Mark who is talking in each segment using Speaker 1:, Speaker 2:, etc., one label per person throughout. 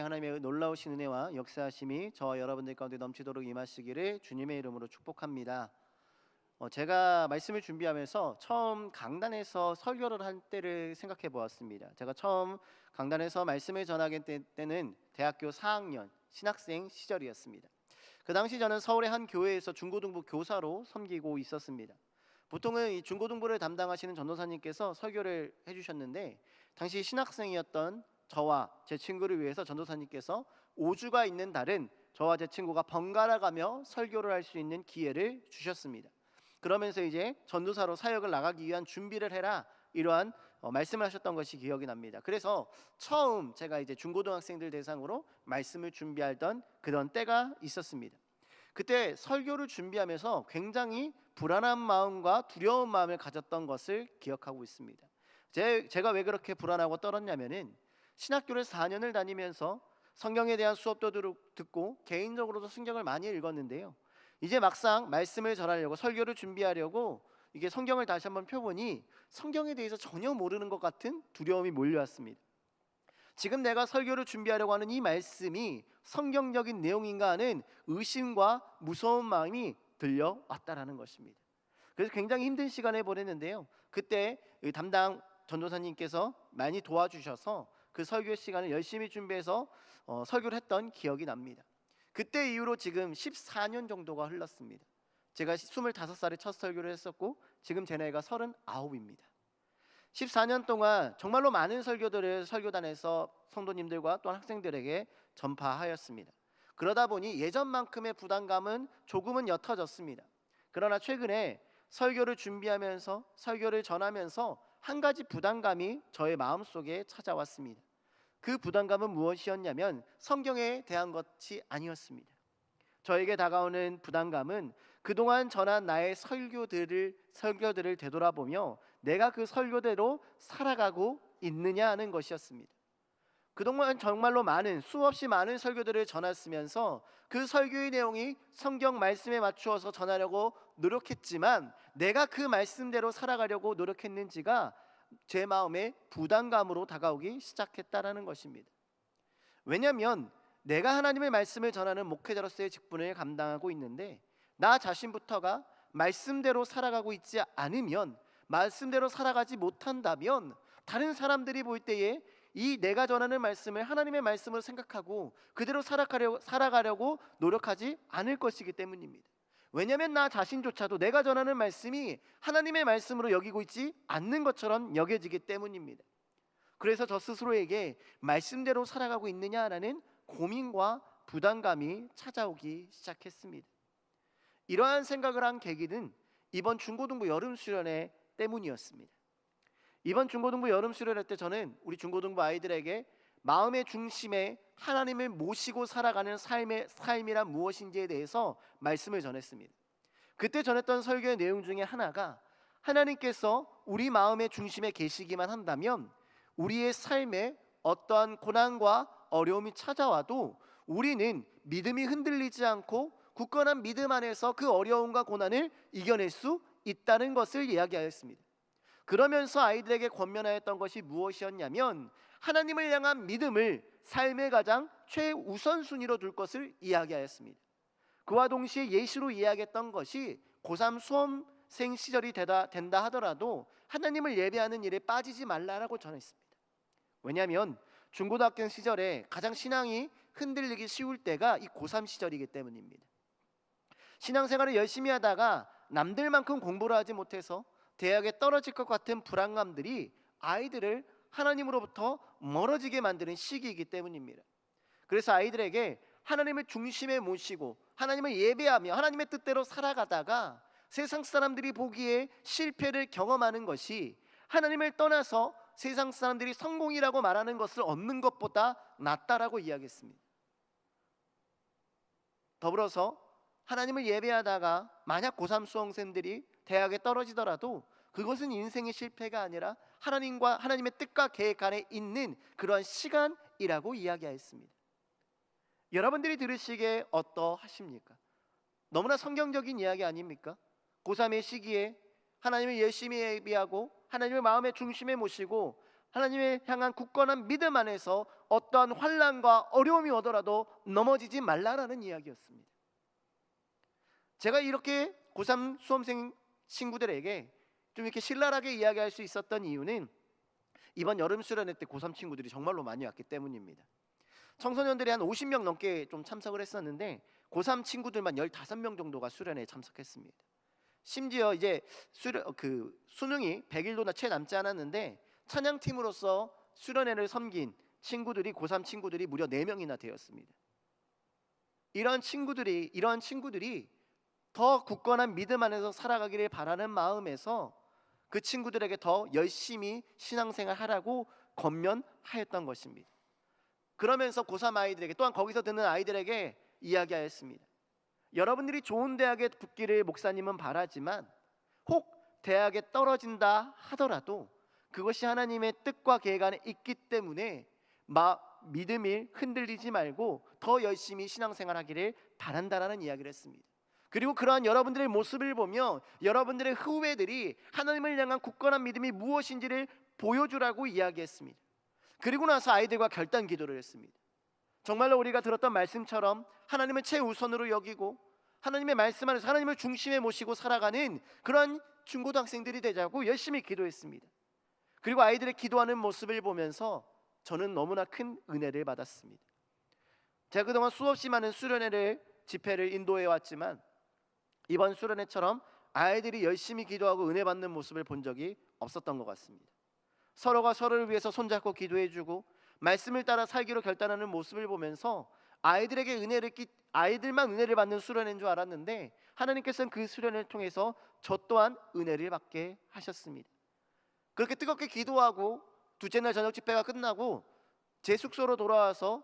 Speaker 1: 하나님의 놀라우신 은혜와 역사하심이 저와 여러분들 가운데 넘치도록 임하시기를 주님의 이름으로 축복합니다. 제가 말씀을 준비하면서 처음 강단에서 설교를 할 때를 생각해 보았습니다. 제가 처음 강단에서 말씀을 전하게 된 때는 대학교 4학년 신학생 시절이었습니다. 그 당시 저는 서울의 한 교회에서 중고등부 교사로 섬기고 있었습니다. 보통은 이 중고등부를 담당하시는 전도사님께서 설교를 해주셨는데, 당시 신학생이었던 저와 제 친구를 위해서 전도사님께서 5주가 있는 달은 저와 제 친구가 번갈아 가며 설교를 할 수 있는 기회를 주셨습니다. 그러면서 이제 전도사로 사역을 나가기 위한 준비를 해라, 이러한 말씀을 하셨던 것이 기억이 납니다. 그래서 처음 제가 이제 중고등학생들 대상으로 말씀을 준비하던 그런 때가 있었습니다. 그때 설교를 준비하면서 굉장히 불안한 마음과 두려운 마음을 가졌던 것을 기억하고 있습니다. 제가 왜 그렇게 불안하고 떨었냐면은 신학교를 4년을 다니면서 성경에 대한 수업도 듣고 개인적으로도 성경을 많이 읽었는데요, 이제 막상 말씀을 전하려고 설교를 준비하려고 이게 성경을 다시 한번 펴보니 성경에 대해서 전혀 모르는 것 같은 두려움이 몰려왔습니다. 지금 내가 설교를 준비하려고 하는 이 말씀이 성경적인 내용인가 하는 의심과 무서운 마음이 들려왔다라는 것입니다. 그래서 굉장히 힘든 시간을 보냈는데요, 그때 담당 전도사님께서 많이 도와주셔서 그 설교 시간을 열심히 준비해서 설교를 했던 기억이 납니다. 그때 이후로 지금 14년 정도가 흘렀습니다. 제가 25살에 첫 설교를 했었고 지금 제 나이가 39입니다. 14년 동안 정말로 많은 설교들을 설교단에서 성도님들과 또한 학생들에게 전파하였습니다. 그러다 보니 예전만큼의 부담감은 조금은 옅어졌습니다. 그러나 최근에 설교를 준비하면서 설교를 전하면서 한 가지 부담감이 저의 마음속에 찾아왔습니다. 그 부담감은 무엇이었냐면 성경에 대한 것이 아니었습니다. 저에게 다가오는 부담감은 그동안 전한 나의 설교들을 되돌아보며 내가 그 설교대로 살아가고 있느냐 하는 것이었습니다. 그동안 정말로 수없이 많은 설교들을 전했으면서 그 설교의 내용이 성경 말씀에 맞추어서 전하려고 노력했지만 내가 그 말씀대로 살아가려고 노력했는지가 제 마음에 부담감으로 다가오기 시작했다라는 것입니다. 왜냐하면 내가 하나님의 말씀을 전하는 목회자로서의 직분을 감당하고 있는데 나 자신부터가 말씀대로 살아가고 있지 않으면, 말씀대로 살아가지 못한다면 다른 사람들이 볼 때에 이 내가 전하는 말씀을 하나님의 말씀으로 생각하고 그대로 살아가려고 노력하지 않을 것이기 때문입니다. 왜냐하면 나 자신조차도 내가 전하는 말씀이 하나님의 말씀으로 여기고 있지 않는 것처럼 여겨지기 때문입니다. 그래서 저 스스로에게 말씀대로 살아가고 있느냐라는 고민과 부담감이 찾아오기 시작했습니다. 이러한 생각을 한 계기는 이번 중고등부 여름 수련회 때문이었습니다. 이번 중고등부 여름 수련회 때 저는 우리 중고등부 아이들에게 마음의 중심에 하나님을 모시고 살아가는 삶이란 무엇인지에 대해서 말씀을 전했습니다. 그때 전했던 설교의 내용 중에 하나가, 하나님께서 우리 마음의 중심에 계시기만 한다면 우리의 삶에 어떠한 고난과 어려움이 찾아와도 우리는 믿음이 흔들리지 않고 굳건한 믿음 안에서 그 어려움과 고난을 이겨낼 수 있다는 것을 이야기하였습니다. 그러면서 아이들에게 권면하였던 것이 무엇이었냐면 하나님을 향한 믿음을 삶의 가장 최우선순위로 둘 것을 이야기하였습니다. 그와 동시에 예시로 이야기했던 것이 고3 수험생 시절이 된다 하더라도 하나님을 예배하는 일에 빠지지 말라라고 전했습니다. 왜냐하면 중고등학교 시절에 가장 신앙이 흔들리기 쉬울 때가 이 고3 시절이기 때문입니다. 신앙생활을 열심히 하다가 남들만큼 공부를 하지 못해서 대학에 떨어질 것 같은 불안감들이 아이들을 하나님으로부터 멀어지게 만드는 시기이기 때문입니다. 그래서 아이들에게 하나님을 중심에 모시고 하나님을 예배하며 하나님의 뜻대로 살아가다가 세상 사람들이 보기에 실패를 경험하는 것이 하나님을 떠나서 세상 사람들이 성공이라고 말하는 것을 얻는 것보다 낫다라고 이야기했습니다. 더불어서 하나님을 예배하다가 만약 고3 수험생들이 대학에 떨어지더라도 그것은 인생의 실패가 아니라 하나님과 하나님의 뜻과 계획 안에 있는 그러한 시간이라고 이야기하였습니다. 여러분들이 들으시기에 어떠하십니까? 너무나 성경적인 이야기 아닙니까? 고3의 시기에 하나님을 열심히 예비하고 하나님을 마음의 중심에 모시고 하나님의 향한 굳건한 믿음 안에서 어떠한 환난과 어려움이 오더라도 넘어지지 말라라는 이야기였습니다. 제가 이렇게 고3 수험생 친구들에게 좀 이렇게 신랄하게 이야기할 수 있었던 이유는 이번 여름 수련회 때 고3 친구들이 정말로 많이 왔기 때문입니다. 청소년들이 한 50명 넘게 좀 참석을 했었는데 고3 친구들만 15명 정도가 수련회에 참석했습니다. 심지어 이제 수능이 100일도나 채 남지 않았는데 찬양팀으로서 수련회를 섬긴 친구들이 고3 친구들이 무려 4명이나 되었습니다. 이러한 친구들이 더 굳건한 믿음 안에서 살아가기를 바라는 마음에서 그 친구들에게 더 열심히 신앙생활 하라고 권면하였던 것입니다. 그러면서 고3 아이들에게, 또한 거기서 듣는 아이들에게 이야기하였습니다. 여러분들이 좋은 대학에 붙기를 목사님은 바라지만 혹 대학에 떨어진다 하더라도 그것이 하나님의 뜻과 계획 안에 있기 때문에 믿음이 흔들리지 말고 더 열심히 신앙생활 하기를 바란다라는 이야기를 했습니다. 그리고 그러한 여러분들의 모습을 보며 여러분들의 후배들이 하나님을 향한 굳건한 믿음이 무엇인지를 보여주라고 이야기했습니다. 그리고 나서 아이들과 결단 기도를 했습니다. 정말로 우리가 들었던 말씀처럼 하나님을 최우선으로 여기고 하나님의 말씀 안에서 하나님을 중심에 모시고 살아가는 그런 중고등학생들이 되자고 열심히 기도했습니다. 그리고 아이들의 기도하는 모습을 보면서 저는 너무나 큰 은혜를 받았습니다. 제가 그동안 수없이 많은 수련회를 집회를 인도해 왔지만 이번 수련회처럼 아이들이 열심히 기도하고 은혜 받는 모습을 본 적이 없었던 것 같습니다. 서로가 서로를 위해서 손잡고 기도해주고 말씀을 따라 살기로 결단하는 모습을 보면서 아이들만 은혜를 받는 수련회인 줄 알았는데 하나님께서는 그 수련회를 통해서 저 또한 은혜를 받게 하셨습니다. 그렇게 뜨겁게 기도하고 둘째 날 저녁 집회가 끝나고 제 숙소로 돌아와서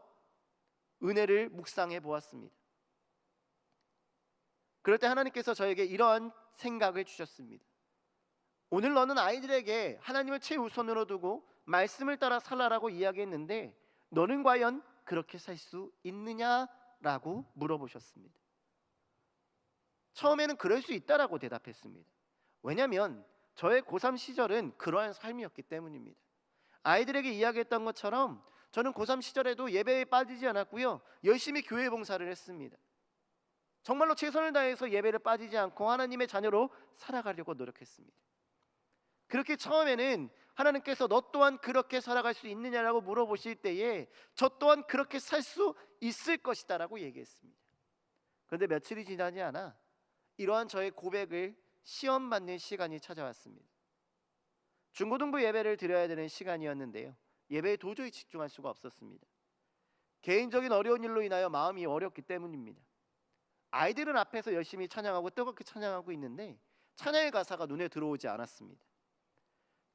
Speaker 1: 은혜를 묵상해 보았습니다. 그럴 때 하나님께서 저에게 이러한 생각을 주셨습니다. 오늘 너는 아이들에게 하나님을 최우선으로 두고 말씀을 따라 살아라고 이야기했는데 너는 과연 그렇게 살 수 있느냐라고 물어보셨습니다. 처음에는 그럴 수 있다라고 대답했습니다. 왜냐하면 저의 고3 시절은 그러한 삶이었기 때문입니다. 아이들에게 이야기했던 것처럼 저는 고3 시절에도 예배에 빠지지 않았고요, 열심히 교회 봉사를 했습니다. 정말로 최선을 다해서 예배를 빠지지 않고 하나님의 자녀로 살아가려고 노력했습니다. 그렇게 처음에는 하나님께서 너 또한 그렇게 살아갈 수 있느냐라고 물어보실 때에 저 또한 그렇게 살 수 있을 것이다 라고 얘기했습니다. 그런데 며칠이 지나지 않아 이러한 저의 고백을 시험받는 시간이 찾아왔습니다. 중고등부 예배를 드려야 되는 시간이었는데요, 예배에 도저히 집중할 수가 없었습니다. 개인적인 어려운 일로 인하여 마음이 어렵기 때문입니다. 아이들은 앞에서 열심히 찬양하고 뜨겁게 찬양하고 있는데 찬양의 가사가 눈에 들어오지 않았습니다.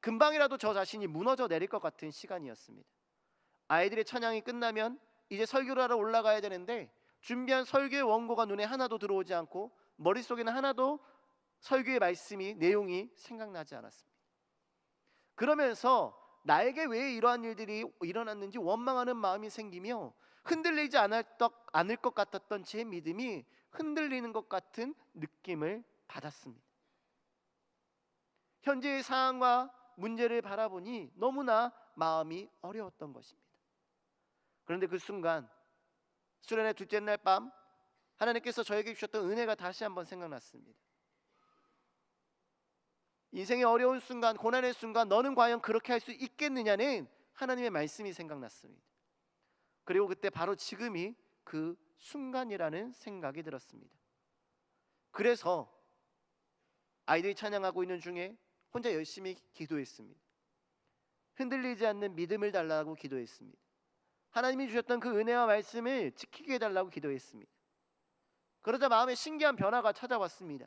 Speaker 1: 금방이라도 저 자신이 무너져 내릴 것 같은 시간이었습니다. 아이들의 찬양이 끝나면 이제 설교를 하러 올라가야 되는데 준비한 설교의 원고가 눈에 하나도 들어오지 않고 머릿속에는 하나도 설교의 말씀이, 내용이 생각나지 않았습니다. 그러면서 나에게 왜 이러한 일들이 일어났는지 원망하는 마음이 생기며 흔들리지 않을 것 같았던 제 믿음이 흔들리는 것 같은 느낌을 받았습니다. 현재의 상황과 문제를 바라보니 너무나 마음이 어려웠던 것입니다. 그런데 그 순간 수련회 둘째 날 밤 하나님께서 저에게 주셨던 은혜가 다시 한번 생각났습니다. 인생의 어려운 순간, 고난의 순간 너는 과연 그렇게 할 수 있겠느냐는 하나님의 말씀이 생각났습니다. 그리고 그때 바로 지금이 그 순간이라는 생각이 들었습니다. 그래서 아이들이 찬양하고 있는 중에 혼자 열심히 기도했습니다. 흔들리지 않는 믿음을 달라고 기도했습니다. 하나님이 주셨던 그 은혜와 말씀을 지키게 해달라고 기도했습니다. 그러자 마음에 신기한 변화가 찾아왔습니다.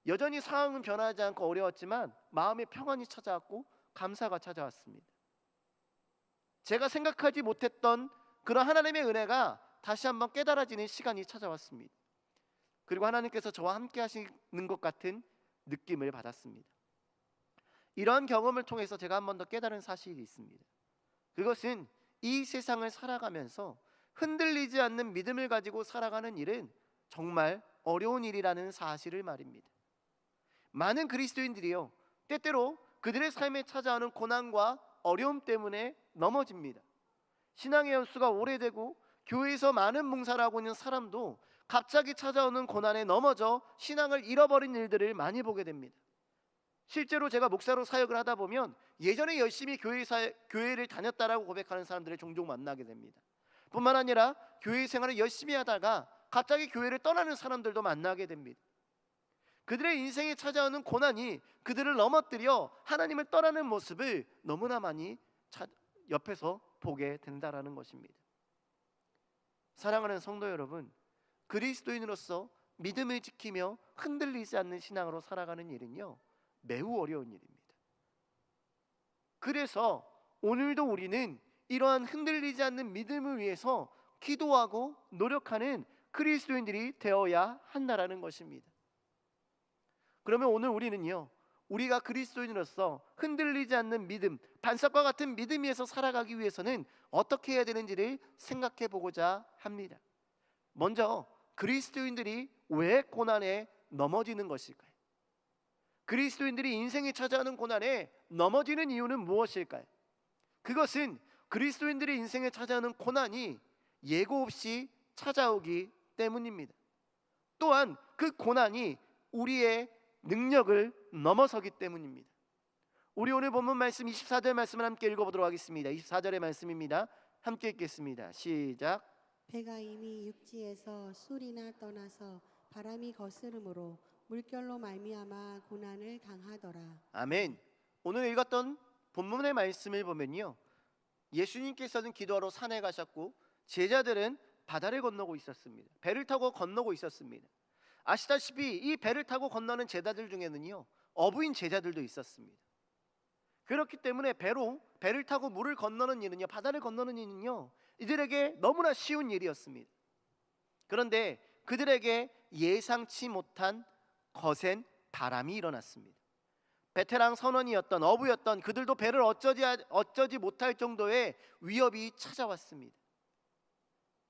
Speaker 1: 여전히 상황은 변하지 않고 어려웠지만 마음의 평안이 찾아왔고 감사가 찾아왔습니다. 제가 생각하지 못했던 그런 하나님의 은혜가 다시 한번 깨달아지는 시간이 찾아왔습니다. 그리고 하나님께서 저와 함께 하시는 것 같은 느낌을 받았습니다. 이러한 경험을 통해서 제가 한 번 더 깨달은 사실이 있습니다. 그것은 이 세상을 살아가면서 흔들리지 않는 믿음을 가지고 살아가는 일은 정말 어려운 일이라는 사실을 말입니다. 많은 그리스도인들이요, 때때로 그들의 삶에 찾아오는 고난과 어려움 때문에 넘어집니다. 신앙의 연수가 오래되고 교회에서 많은 봉사를 하고 있는 사람도 갑자기 찾아오는 고난에 넘어져 신앙을 잃어버린 일들을 많이 보게 됩니다. 실제로 제가 목사로 사역을 하다 보면 예전에 열심히 교회를 다녔다라고 고백하는 사람들을 종종 만나게 됩니다. 뿐만 아니라 교회 생활을 열심히 하다가 갑자기 교회를 떠나는 사람들도 만나게 됩니다. 그들의 인생에 찾아오는 고난이 그들을 넘어뜨려 하나님을 떠나는 모습을 너무나 많이 옆에서 보게 된다라는 것입니다. 사랑하는 성도 여러분, 그리스도인으로서 믿음을 지키며 흔들리지 않는 신앙으로 살아가는 일은요, 매우 어려운 일입니다. 그래서 오늘도 우리는 이러한 흔들리지 않는 믿음을 위해서 기도하고 노력하는 그리스도인들이 되어야 한다라는 것입니다. 그러면 오늘 우리는요, 우리가 그리스도인으로서 흔들리지 않는 믿음, 반석과 같은 믿음 위에서 살아가기 위해서는 어떻게 해야 되는지를 생각해 보고자 합니다. 먼저 그리스도인들이 왜 고난에 넘어지는 것일까요? 그리스도인들이 인생에 찾아오는 고난에 넘어지는 이유는 무엇일까요? 그것은 그리스도인들의 인생에 찾아오는 고난이 예고 없이 찾아오기 때문입니다. 또한 그 고난이 우리의 능력을 넘어서기 때문입니다. 우리 오늘 본문 말씀 24절 말씀을 함께 읽어보도록 하겠습니다. 24절의 말씀입니다. 함께 읽겠습니다. 시작.
Speaker 2: 배가 이미 육지에서 술이나 떠나서 바람이 거스름으로 물결로 말미암아 고난을 당하더라.
Speaker 1: 아멘. 오늘 읽었던 본문의 말씀을 보면요, 예수님께서는 기도하러 산에 가셨고 제자들은 바다를 건너고 있었습니다. 배를 타고 건너고 있었습니다. 아시다시피 이 배를 타고 건너는 제자들 중에는요, 어부인 제자들도 있었습니다. 그렇기 때문에 배를 타고 물을 건너는 일은요, 바다를 건너는 일은요, 이들에게 너무나 쉬운 일이었습니다. 그런데 그들에게 예상치 못한 거센 바람이 일어났습니다. 베테랑 선원이었던 어부였던 그들도 배를 어쩌지 못할 정도의 위협이 찾아왔습니다.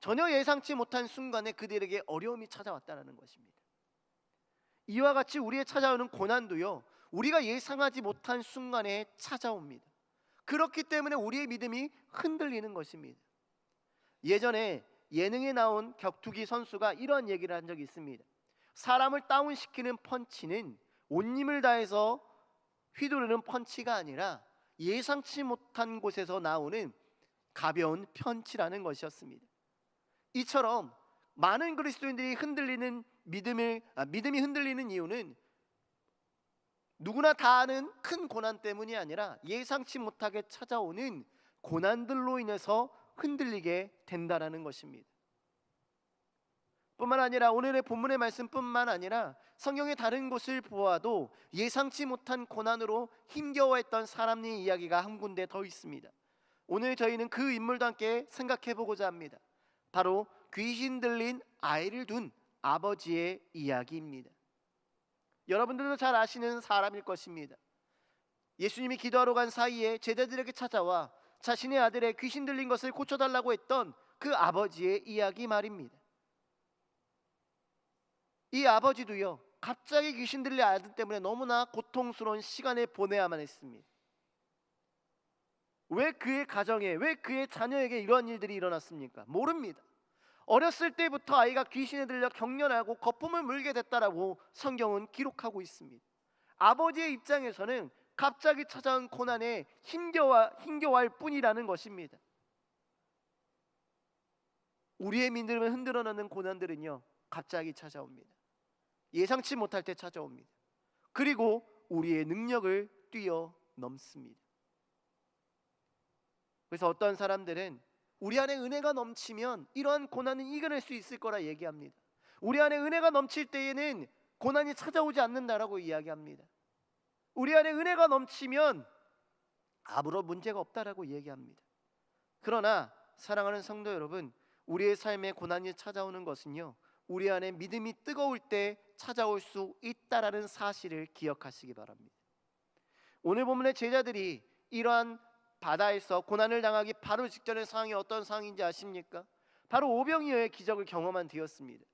Speaker 1: 전혀 예상치 못한 순간에 그들에게 어려움이 찾아왔다는 것입니다. 이와 같이 우리의 찾아오는 고난도요, 우리가 예상하지 못한 순간에 찾아옵니다. 그렇기 때문에 우리의 믿음이 흔들리는 것입니다. 예전에 예능에 나온 격투기 선수가 이런 얘기를 한 적이 있습니다. 사람을 다운시키는 펀치는 온 힘을 다해서 휘두르는 펀치가 아니라 예상치 못한 곳에서 나오는 가벼운 펀치라는 것이었습니다. 이처럼 많은 그리스도인들이 믿음이 흔들리는 이유는 누구나 다 아는 큰 고난 때문이 아니라 예상치 못하게 찾아오는 고난들로 인해서 흔들리게 된다라는 것입니다. 뿐만 아니라 오늘의 본문의 말씀뿐만 아니라 성경의 다른 곳을 보아도 예상치 못한 고난으로 힘겨워했던 사람의 이야기가 한 군데 더 있습니다. 오늘 저희는 그 인물도 함께 생각해 보고자 합니다. 바로 귀신 들린 아이를 둔 아버지의 이야기입니다. 여러분들도 잘 아시는 사람일 것입니다. 예수님이 기도하러 간 사이에 제자들에게 찾아와 자신의 아들의 귀신 들린 것을 고쳐달라고 했던 그 아버지의 이야기 말입니다. 이 아버지도요, 갑자기 귀신 들린 아들 때문에 너무나 고통스러운 시간을 보내야만 했습니다. 왜 그의 가정에, 왜 그의 자녀에게 이런 일들이 일어났습니까? 모릅니다. 어렸을 때부터 아이가 귀신에 들려 경련하고 거품을 물게 됐다라고 성경은 기록하고 있습니다. 아버지의 입장에서는 갑자기 찾아온 고난에 힘겨워할 뿐이라는 것입니다. 우리의 믿음을 흔들어 놓는 고난들은요, 갑자기 찾아옵니다. 예상치 못할 때 찾아옵니다. 그리고 우리의 능력을 뛰어넘습니다. 그래서 어떤 사람들은 우리 안에 은혜가 넘치면 이러한 고난은 이겨낼 수 있을 거라 얘기합니다. 우리 안에 은혜가 넘칠 때에는 고난이 찾아오지 않는다라고 이야기합니다. 우리 안에 은혜가 넘치면 아무런 문제가 없다라고 얘기합니다. 그러나 사랑하는 성도 여러분, 우리의 삶에 고난이 찾아오는 것은요, 우리 안에 믿음이 뜨거울 때 찾아올 수 있다라는 사실을 기억하시기 바랍니다. 오늘 본문의 제자들이 이러한 바다에서 고난을 당하기 바로 직전의 상황이 어떤 상황인지 아십니까? 바로 오병이어의 기적을 경험한 뒤였습니다.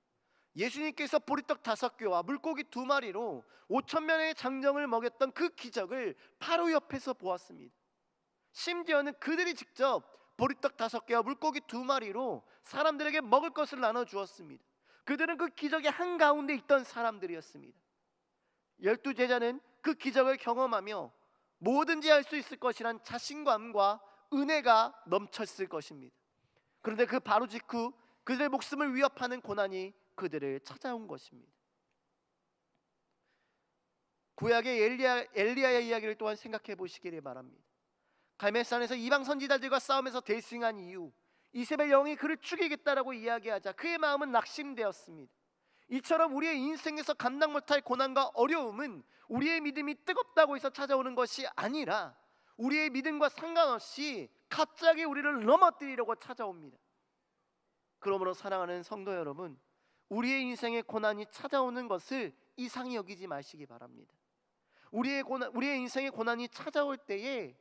Speaker 1: 예수님께서 보리떡 5개와 물고기 2마리로 5,000명의 장정을 먹였던 그 기적을 바로 옆에서 보았습니다. 심지어는 그들이 직접 보리떡 5개와 물고기 2마리로 사람들에게 먹을 것을 나눠 주었습니다. 그들은 그 기적의 한가운데 있던 사람들이었습니다. 12제자는 그 기적을 경험하며 뭐든지 할 수 있을 것이란 자신감과 은혜가 넘쳤을 것입니다. 그런데 그 바로 직후 그들의 목숨을 위협하는 고난이 그들을 찾아온 것입니다. 구약의 엘리야의 이야기를 또한 생각해 보시기를 바랍니다. 갈멜산에서 이방 선지자들과 싸움에서 대승한 이후 이세벨 영이 그를 죽이겠다라고 이야기하자 그의 마음은 낙심되었습니다. 이처럼 우리의 인생에서 감당 못할 고난과 어려움은 우리의 믿음이 뜨겁다고 해서 찾아오는 것이 아니라 우리의 믿음과 상관없이 갑자기 우리를 넘어뜨리려고 찾아옵니다. 그러므로 사랑하는 성도 여러분, 우리의 인생에 고난이 찾아오는 것을 이상히 여기지 마시기 바랍니다. 우리의 인생에 고난이 찾아올 때에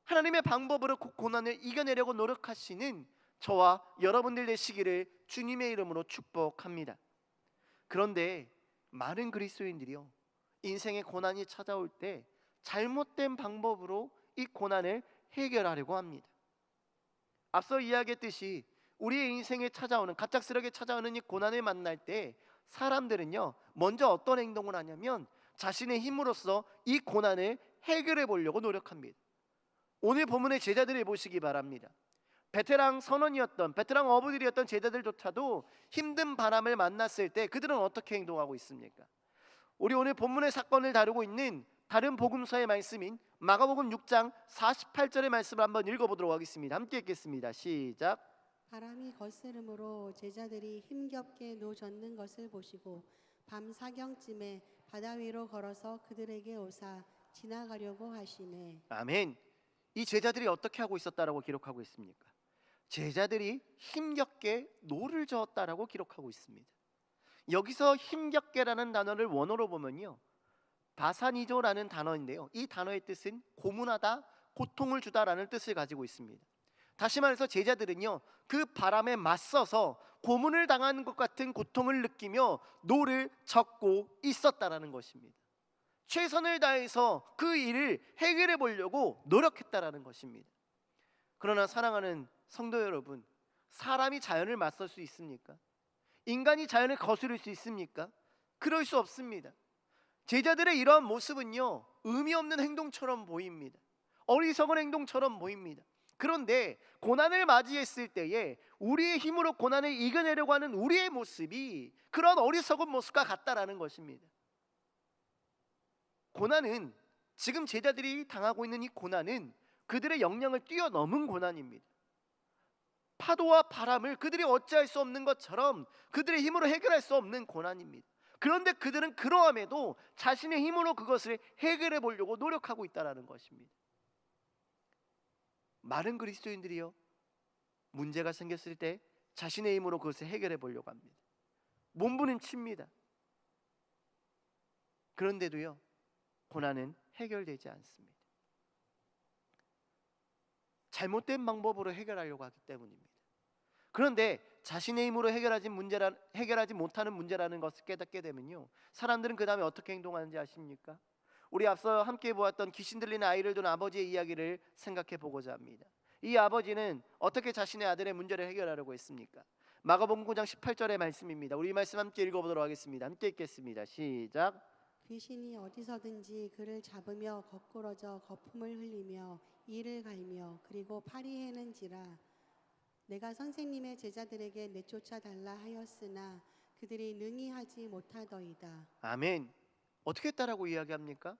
Speaker 1: 하나님의 방법으로 그 고난을 이겨내려고 노력하시는 저와 여러분들 되시기를 주님의 이름으로 축복합니다. 그런데 많은 그리스도인들이요, 인생에 고난이 찾아올 때 잘못된 방법으로 이 고난을 해결하려고 합니다. 앞서 이야기했듯이 우리의 인생에 찾아오는, 갑작스럽게 찾아오는 이 고난을 만날 때 사람들은요, 먼저 어떤 행동을 하냐면 자신의 힘으로써 이 고난을 해결해 보려고 노력합니다. 오늘 본문의 제자들을 보시기 바랍니다. 베테랑 선원이었던, 베테랑 어부들이었던 제자들조차도 힘든 바람을 만났을 때 그들은 어떻게 행동하고 있습니까? 우리 오늘 본문의 사건을 다루고 있는 다른 복음서의 말씀인 마가복음 6장 48절의 말씀을 한번 읽어보도록 하겠습니다. 함께 읽겠습니다. 시작.
Speaker 2: 바람이 거스름으로 제자들이 힘겹게 노젓는 것을 보시고 밤 사경쯤에 바다 위로 걸어서 그들에게 오사 지나가려고 하시네.
Speaker 1: 아멘. 이 제자들이 어떻게 하고 있었다라고 기록하고 있습니까? 제자들이 힘겹게 노를 저었다라고 기록하고 있습니다. 여기서 힘겹게라는 단어를 원어로 보면요, 바사니조라는 단어인데요, 이 단어의 뜻은 고문하다, 고통을 주다라는 뜻을 가지고 있습니다. 다시 말해서 제자들은요, 그 바람에 맞서서 고문을 당하는 것 같은 고통을 느끼며 노를 젓고 있었다라는 것입니다. 최선을 다해서 그 일을 해결해 보려고 노력했다라는 것입니다. 그러나 사랑하는 성도 여러분, 사람이 자연을 맞설 수 있습니까? 인간이 자연을 거스를 수 있습니까? 그럴 수 없습니다. 제자들의 이러한 모습은요, 의미 없는 행동처럼 보입니다. 어리석은 행동처럼 보입니다. 그런데 고난을 맞이했을 때에 우리의 힘으로 고난을 이겨내려고 하는 우리의 모습이 그런 어리석은 모습과 같다라는 것입니다. 고난은, 지금 제자들이 당하고 있는 이 고난은 그들의 역량을 뛰어넘은 고난입니다. 파도와 바람을 그들이 어찌할 수 없는 것처럼 그들의 힘으로 해결할 수 없는 고난입니다. 그런데 그들은 그러함에도 자신의 힘으로 그것을 해결해 보려고 노력하고 있다는 것입니다. 많은 그리스도인들이요, 문제가 생겼을 때 자신의 힘으로 그것을 해결해 보려고 합니다. 몸부림칩니다. 그런데도요, 고난은 해결되지 않습니다. 잘못된 방법으로 해결하려고 하기 때문입니다. 그런데 자신의 힘으로 해결하지 못하는 문제라는 것을 깨닫게 되면요, 사람들은 그 다음에 어떻게 행동하는지 아십니까? 우리 앞서 함께 보았던 귀신 들린 아이를 둔 아버지의 이야기를 생각해 보고자 합니다. 이 아버지는 어떻게 자신의 아들의 문제를 해결하려고 했습니까? 마가복음 9장 18절의 말씀입니다. 우리 말씀 함께 읽어보도록 하겠습니다. 함께 읽겠습니다. 시작.
Speaker 2: 귀신이 어디서든지 그를 잡으며 거꾸러져 거품을 흘리며 이를 갈며 그리고 파리해는지라. 내가 선생님의 제자들에게 내쫓아 달라 하였으나 그들이 능히 하지 못하더이다.
Speaker 1: 아멘. 어떻게 했다라고 이야기합니까?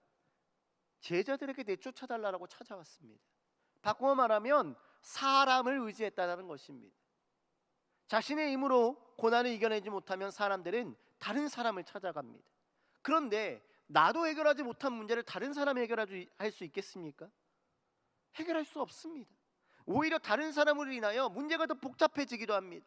Speaker 1: 제자들에게 내쫓아 달라고 찾아왔습니다. 바꾸어 말하면 사람을 의지했다는 것입니다. 자신의 힘으로 고난을 이겨내지 못하면 사람들은 다른 사람을 찾아갑니다. 그런데 나도 해결하지 못한 문제를 다른 사람이 해결할 수 있겠습니까? 해결할 수 없습니다. 오히려 다른 사람으로 인하여 문제가 더 복잡해지기도 합니다.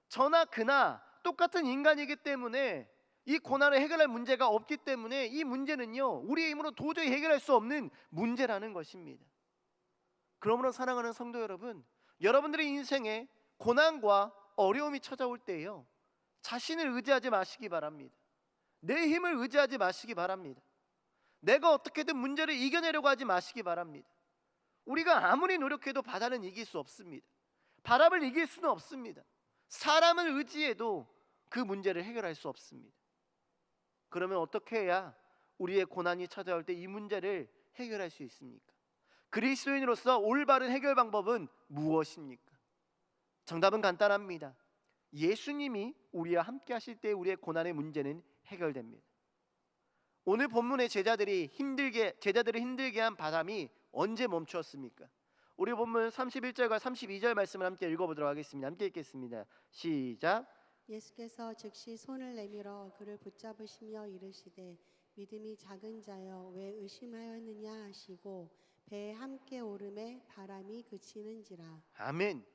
Speaker 1: 저나 그나 똑같은 인간이기 때문에 이 고난을 해결할 문제가 없기 때문에 이 문제는요, 우리의 힘으로 도저히 해결할 수 없는 문제라는 것입니다. 그러므로 사랑하는 성도 여러분, 여러분들의 인생에 고난과 어려움이 찾아올 때요, 자신을 의지하지 마시기 바랍니다. 내 힘을 의지하지 마시기 바랍니다. 내가 어떻게든 문제를 이겨내려고 하지 마시기 바랍니다. 우리가 아무리 노력해도 바다는 이길 수 없습니다. 바람을 이길 수는 없습니다. 사람을 의지해도 그 문제를 해결할 수 없습니다. 그러면 어떻게 해야 우리의 고난이 찾아올 때 이 문제를 해결할 수 있습니까? 그리스도인으로서 올바른 해결 방법은 무엇입니까? 정답은 간단합니다. 예수님이 우리와 함께 하실 때 우리의 고난의 문제는 해결됩니다. 오늘 본문의 제자들을 힘들게 한 바람이 언제 멈추었습니까? 우리 본문 31절과 32절 말씀을 함께 읽어보도록 하겠습니다. 함께 읽겠습니다. 시작.
Speaker 2: 예수께서 즉시 손을 내밀어 그를 붙잡으시며 이르시되 믿음이 작은 자여 왜 의심하였느냐 하시고 배에 함께 오름에 바람이 그치는지라.
Speaker 1: 아멘.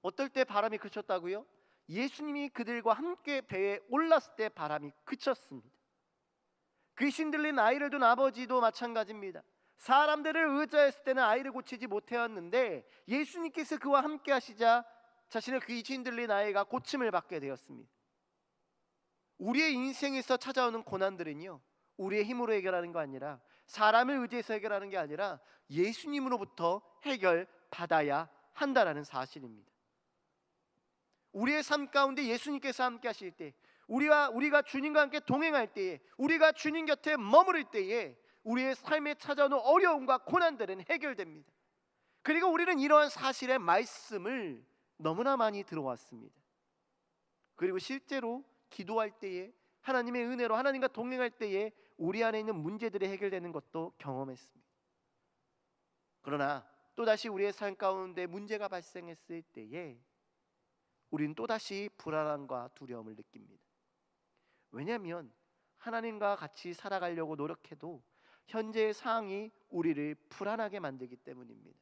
Speaker 1: 어떨 때 바람이 그쳤다고요? 예수님이 그들과 함께 배에 올랐을 때 바람이 그쳤습니다. 귀신 들린 아이를 둔 아버지도 마찬가지입니다. 사람들을 의지했을 때는 아이를 고치지 못해왔는데 예수님께서 그와 함께 하시자 자신의 귀신 들린 아이가 고침을 받게 되었습니다. 우리의 인생에서 찾아오는 고난들은요, 우리의 힘으로 해결하는 거 아니라, 사람을 의지해서 해결하는 게 아니라 예수님으로부터 해결받아야 한다라는 사실입니다. 우리의 삶 가운데 예수님께서 함께 하실 때, 우리가 주님과 함께 동행할 때에, 우리가 주님 곁에 머무를 때에 우리의 삶에 찾아오는 어려움과 고난들은 해결됩니다. 그리고 우리는 이러한 사실의 말씀을 너무나 많이 들어왔습니다. 그리고 실제로 기도할 때에, 하나님의 은혜로 하나님과 동행할 때에 우리 안에 있는 문제들이 해결되는 것도 경험했습니다. 그러나 또다시 우리의 삶 가운데 문제가 발생했을 때에 우리는 또다시 불안함과 두려움을 느낍니다. 왜냐하면 하나님과 같이 살아가려고 노력해도 현재의 상황이 우리를 불안하게 만들기 때문입니다.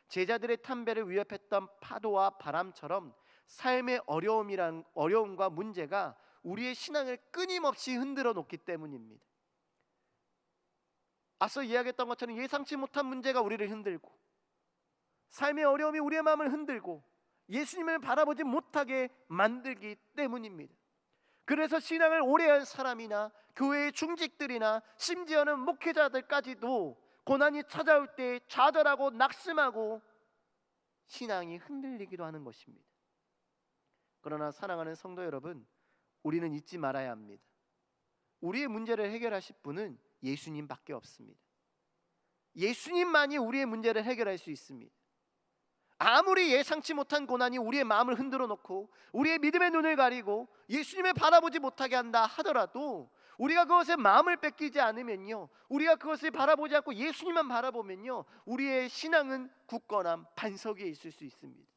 Speaker 1: 제자들의 탐배를 위협했던 파도와 바람처럼 삶의 어려움과 문제가 우리의 신앙을 끊임없이 흔들어 놓기 때문입니다. 앞서 이야기했던 것처럼 예상치 못한 문제가 우리를 흔들고, 삶의 어려움이 우리의 마음을 흔들고 예수님을 바라보지 못하게 만들기 때문입니다. 그래서 신앙을 오래한 사람이나 교회의 중직들이나 심지어는 목회자들까지도 고난이 찾아올 때 좌절하고 낙심하고 신앙이 흔들리기도 하는 것입니다. 그러나 사랑하는 성도 여러분, 우리는 잊지 말아야 합니다. 우리의 문제를 해결하실 분은 예수님밖에 없습니다. 예수님만이 우리의 문제를 해결할 수 있습니다. 아무리 예상치 못한 고난이 우리의 마음을 흔들어 놓고 우리의 믿음의 눈을 가리고 예수님을 바라보지 못하게 한다 하더라도, 우리가 그것에 마음을 뺏기지 않으면요, 우리가 그것을 바라보지 않고 예수님만 바라보면요, 우리의 신앙은 굳건한 반석 위에 있을 수 있습니다.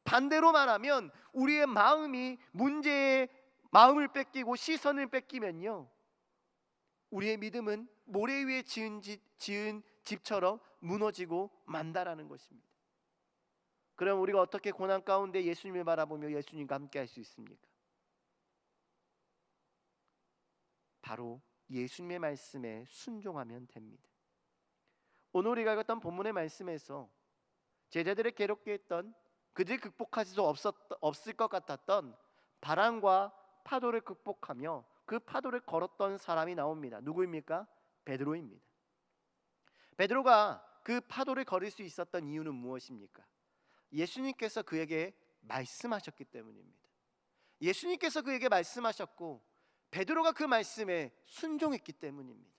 Speaker 1: 반대로 말하면 우리의 마음이 문제에 마음을 뺏기고 시선을 뺏기면요, 우리의 믿음은 모래 위에 지은 집처럼 무너지고 만다라는 것입니다. 그럼 우리가 어떻게 고난 가운데 예수님을 바라보며 예수님과 함께 할 수 있습니까? 바로 예수님의 말씀에 순종하면 됩니다. 오늘 우리가 읽었던 본문의 말씀에서 제자들을 괴롭게 했던, 그들이 극복할 수 없을 것 같았던 바람과 파도를 극복하며 그 파도를 걸었던 사람이 나옵니다. 누구입니까? 베드로입니다. 베드로가 그 파도를 걸을 수 있었던 이유는 무엇입니까? 예수님께서 그에게 말씀하셨기 때문입니다. 예수님께서 그에게 말씀하셨고 베드로가 그 말씀에 순종했기 때문입니다.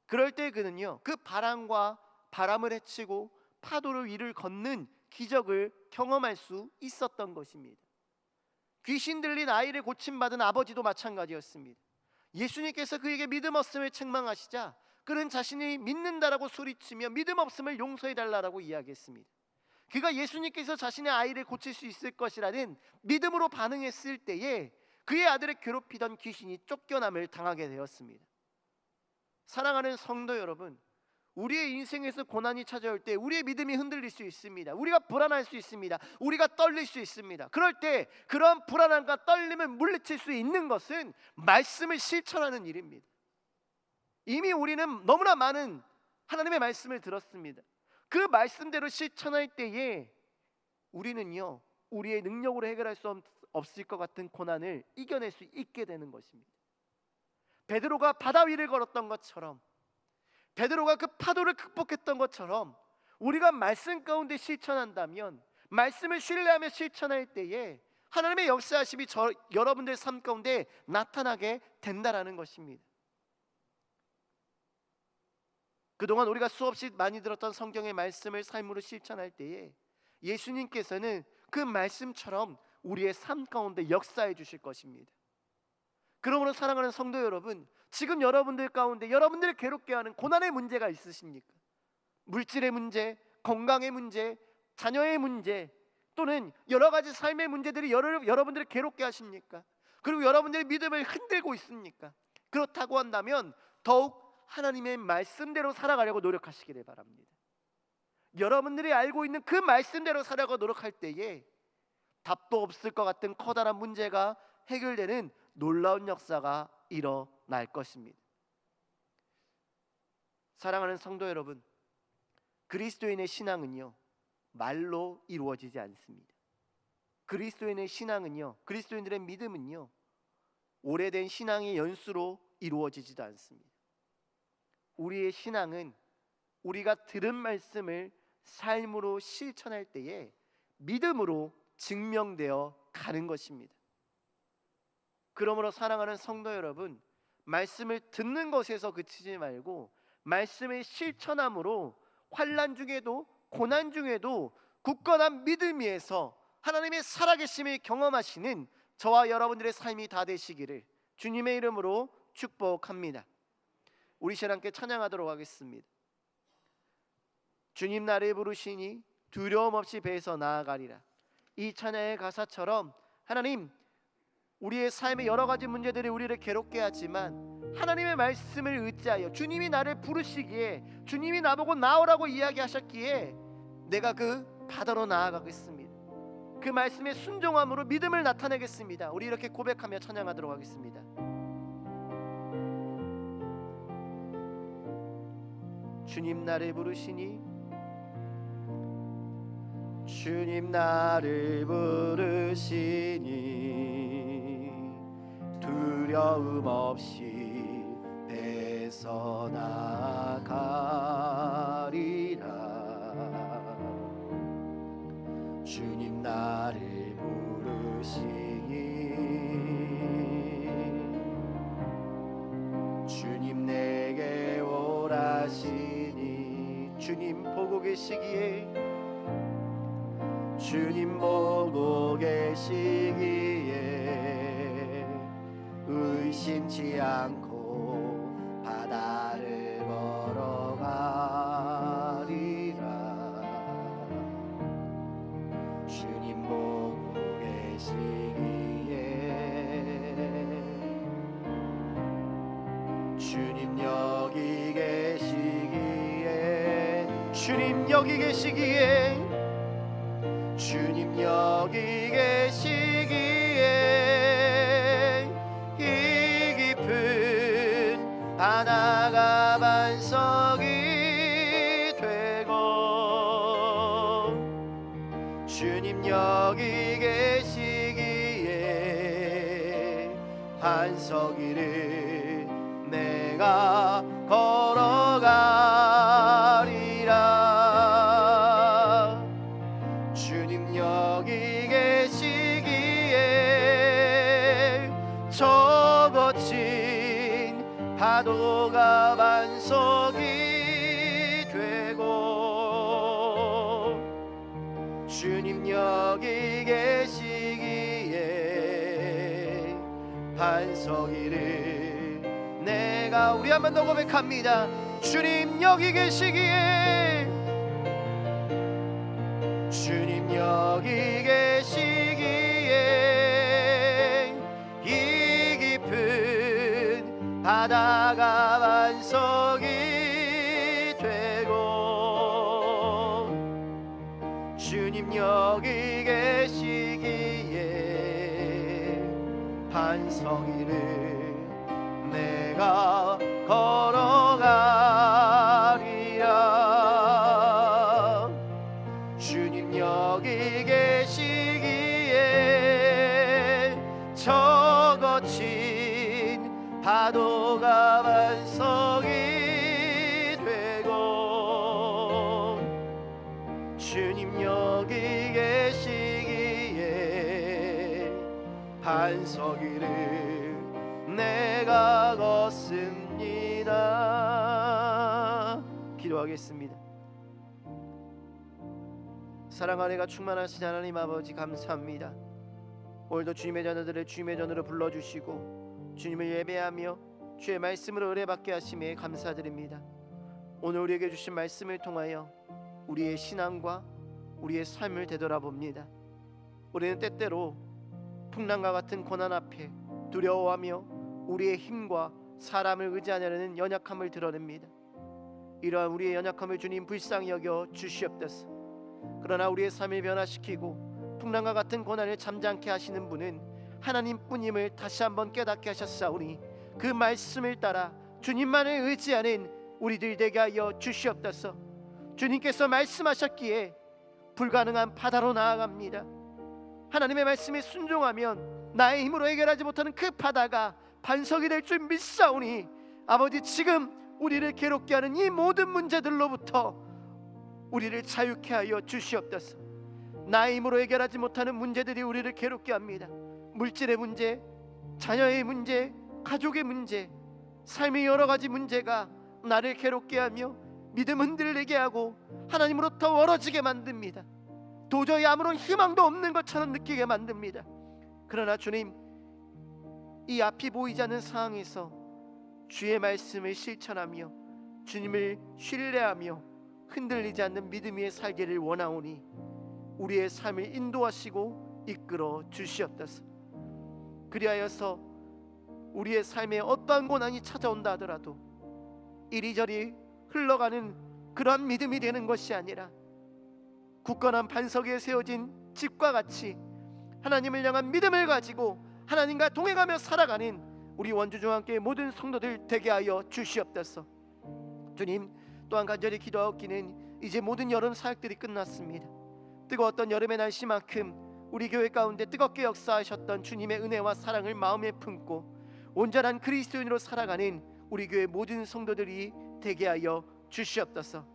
Speaker 1: 그럴 때 그는요, 그 바람과 바람을 헤치고 파도를 위를 걷는 기적을 경험할 수 있었던 것입니다. 귀신 들린 아이를 고침받은 아버지도 마찬가지였습니다. 예수님께서 그에게 믿음 없음을 책망하시자 그는 자신이 믿는다라고 소리치며 믿음 없음을 용서해달라고 이야기했습니다. 그가 예수님께서 자신의 아이를 고칠 수 있을 것이라는 믿음으로 반응했을 때에 그의 아들을 괴롭히던 귀신이 쫓겨남을 당하게 되었습니다. 사랑하는 성도 여러분, 우리의 인생에서 고난이 찾아올 때 우리의 믿음이 흔들릴 수 있습니다. 우리가 불안할 수 있습니다. 우리가 떨릴 수 있습니다. 그럴 때 그런 불안함과 떨림을 물리칠 수 있는 것은 말씀을 실천하는 일입니다. 이미 우리는 너무나 많은 하나님의 말씀을 들었습니다. 그 말씀대로 실천할 때에 우리는요, 우리의 능력으로 해결할 수 없을 것 같은 고난을 이겨낼 수 있게 되는 것입니다. 베드로가 바다 위를 걸었던 것처럼 베드로가 그 파도를 극복했던 것처럼 우리가 말씀 가운데 실천한다면, 말씀을 신뢰하며 실천할 때에 하나님의 역사하심이 여러분들의 삶 가운데 나타나게 된다라는 것입니다. 그동안 우리가 수없이 많이 들었던 성경의 말씀을 삶으로 실천할 때에 예수님께서는 그 말씀처럼 우리의 삶 가운데 역사해 주실 것입니다. 그러므로 사랑하는 성도 여러분, 지금 여러분들 가운데 여러분들을 괴롭게 하는 고난의 문제가 있으십니까? 물질의 문제, 건강의 문제, 자녀의 문제, 또는 여러 가지 삶의 문제들이 여러분들을 괴롭게 하십니까? 그리고 여러분들의 믿음을 흔들고 있습니까? 그렇다고 한다면 더욱 하나님의 말씀대로 살아가려고 노력하시기를 바랍니다. 여러분들이 알고 있는 그 말씀대로 살아가고 노력할 때에 답도 없을 것 같은 커다란 문제가 해결되는 놀라운 역사가 일어날 것입니다. 사랑하는 성도 여러분, 그리스도인의 신앙은요, 말로 이루어지지 않습니다. 그리스도인의 신앙은요, 그리스도인들의 믿음은요, 오래된 신앙의 연수로 이루어지지도 않습니다. 우리의 신앙은 우리가 들은 말씀을 삶으로 실천할 때에 믿음으로 증명되어 가는 것입니다. 그러므로 사랑하는 성도 여러분, 말씀을 듣는 것에서 그치지 말고 말씀의 실천함으로 환난 중에도 고난 중에도 굳건한 믿음 위에서 하나님의 살아계심을 경험하시는 저와 여러분들의 삶이 다 되시기를 주님의 이름으로 축복합니다. 우리 신랑께 찬양하도록 하겠습니다. 주님 나를 부르시니 두려움 없이 배에서 나아가리라. 이 찬양의 가사처럼 하나님, 우리의 삶의 여러 가지 문제들이 우리를 괴롭게 하지만 하나님의 말씀을 의지하여 주님이 나를 부르시기에, 주님이 나보고 나오라고 이야기하셨기에 내가 그 바다로 나아가겠습니다. 그 말씀에 순종함으로 믿음을 나타내겠습니다. 우리 이렇게 고백하며 찬양하도록 하겠습니다. 주님 나를 부르시니, 주님 나를 부르시니 두려움 없이 배에서 나아가리라. 주님 나를 부르시니 주님 내게 오라시니, 주님 보고 계시기에, 주님 보고 계시기에 의심치 않고 바다를 걸어가리라. 주님 보고 계시기에, 주님 여기 계시기에, 주님 여기 계시기에, 주님 여기 계시기에 이 깊은 바다가 반석이 되고, 주님 여기 계시기에 반석 위를 내가 걸어가리라. 주님 여기 계시기에 저 거친 파도가 반석이 되고, 주님 여기 계시기에 반석 위를 내가, 우리 한 번 더 고백합니다. 주님 여기 계시기에, 주님 여기 계시기에 이 깊은 바다가 반석이 되고, 주님 여기 계시기에 반석 위를 내가 걸어가리라. 주님 여기 계시기에 저 거친 파도가 반석이 반석이를 내가 걷습니다. 기도하겠습니다. 사랑 안에가 충만하신 하나님 아버지, 감사합니다. 오늘도 주님의 자녀들을 주님의 전으로 불러주시고 주님을 예배하며 주의 말씀으로 은혜받게 하심에 감사드립니다. 오늘 우리에게 주신 말씀을 통하여 우리의 신앙과 우리의 삶을 되돌아봅니다. 우리는 때때로 풍랑과 같은 고난 앞에 두려워하며 우리의 힘과 사람을 의지하려는 연약함을 드러냅니다. 이러한 우리의 연약함을 주님 불쌍히 여겨 주시옵소서. 그러나 우리의 삶을 변화시키고 풍랑과 같은 고난을 잠잠케 하시는 분은 하나님뿐임을 다시 한번 깨닫게 하셨사오니 그 말씀을 따라 주님만을 의지하는 우리들 되게 하여 주시옵소서. 주님께서 말씀하셨기에 불가능한 바다로 나아갑니다. 하나님의 말씀에 순종하면 나의 힘으로 해결하지 못하는 그 바다가 반석이 될 줄 믿사오니 아버지, 지금 우리를 괴롭게 하는 이 모든 문제들로부터 우리를 자유케 하여 주시옵소서. 나의 힘으로 해결하지 못하는 문제들이 우리를 괴롭게 합니다. 물질의 문제, 자녀의 문제, 가족의 문제, 삶의 여러 가지 문제가 나를 괴롭게 하며 믿음 흔들리게 하고 하나님으로부터 멀어지게 만듭니다. 도저히 아무런 희망도 없는 것처럼 느끼게 만듭니다. 그러나 주님, 이 앞이 보이지 않는 상황에서 주의 말씀을 실천하며 주님을 신뢰하며 흔들리지 않는 믿음 위에 살기를 원하오니 우리의 삶을 인도하시고 이끌어 주시옵소서. 그리하여서 우리의 삶에 어떠한 고난이 찾아온다 하더라도 이리저리 흘러가는 그러한 믿음이 되는 것이 아니라 굳건한 반석에 세워진 집과 같이 하나님을 향한 믿음을 가지고 하나님과 동행하며 살아가는 우리 원주중앙교회 모든 성도들 되게 하여 주시옵소서. 주님, 또한 간절히 기도하옵기는 이제 모든 여름 사역들이 끝났습니다. 뜨거웠던 여름의 날씨만큼 우리 교회 가운데 뜨겁게 역사하셨던 주님의 은혜와 사랑을 마음에 품고 온전한 그리스도인으로 살아가는 우리 교회 모든 성도들이 되게 하여 주시옵소서.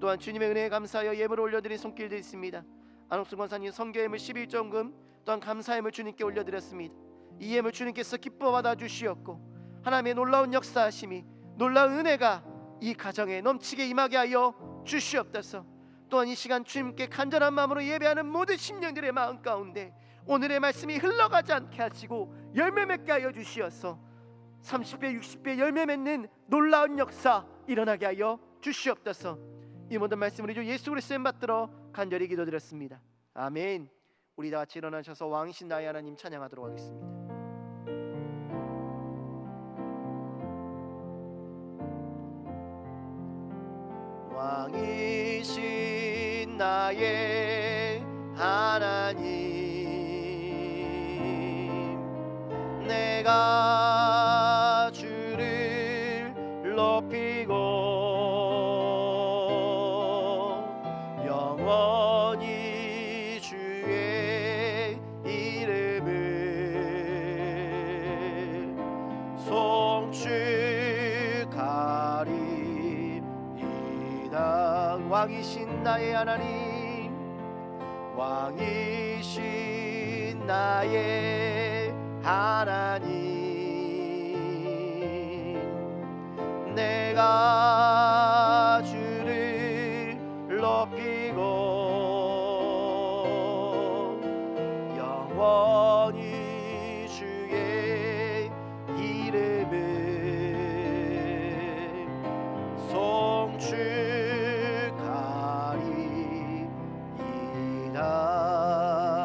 Speaker 1: 또한 주님의 은혜에 감사하여 예물을 올려드린 손길도 있습니다. 안옥순 권사님 성교예물 11조금 또한 감사예물 주님께 올려드렸습니다. 이 예물 주님께서 기뻐 받아주시었고 하나님의 놀라운 역사하심이, 놀라운 은혜가 이 가정에 넘치게 임하게 하여 주시옵소서. 또한 이 시간 주님께 간절한 마음으로 예배하는 모든 심령들의 마음 가운데 오늘의 말씀이 흘러가지 않게 하시고 열매 맺게 하여 주시어서 30배 60배 열매 맺는 놀라운 역사 일어나게 하여 주시옵소서. 이 모든 말씀을 주 예수 그리스도의 이름 받들어 간절히 기도드렸습니다. 아멘. 우리 다 같이 일어나셔서 왕이신 나의 하나님 찬양하도록 하겠습니다. 왕이신 나의 하나님, 내가 주를 높이고 영원히 주의 이름을 송축하리이다. 왕이신 나의 하나님, 왕이신 나의 하나님, 내가 주를 높이고 영원히 주의 이름을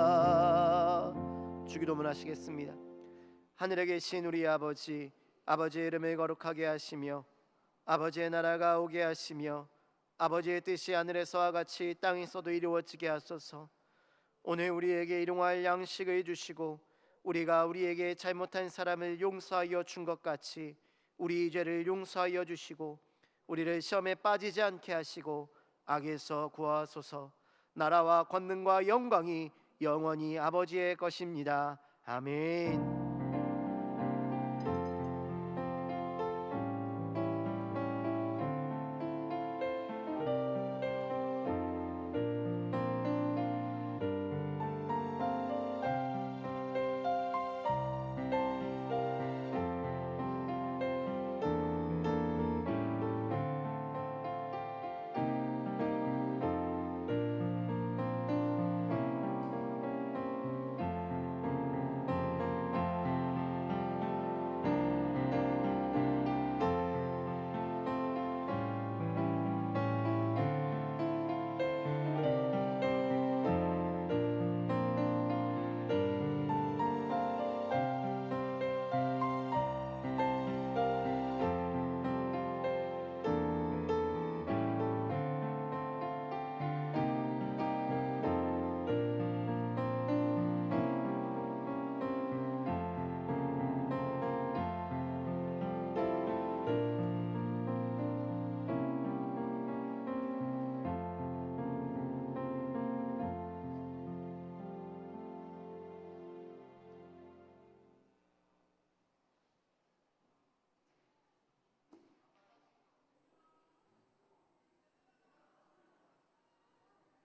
Speaker 1: 송축하리이다. 주기도문 하시겠습니다. 하늘에 계신 우리 아버지, 아버지의 이름을 거룩하게 하시며 아버지의 나라가 오게 하시며 아버지의 뜻이 하늘에서와 같이 땅에서도 이루어지게 하소서. 오늘 우리에게 일용할 양식을 주시고 우리가 우리에게 잘못한 사람을 용서하여 준 것 같이 우리 죄를 용서하여 주시고 우리를 시험에 빠지지 않게 하시고 악에서 구하소서. 나라와 권능과 영광이 영원히 아버지의 것입니다. 아멘.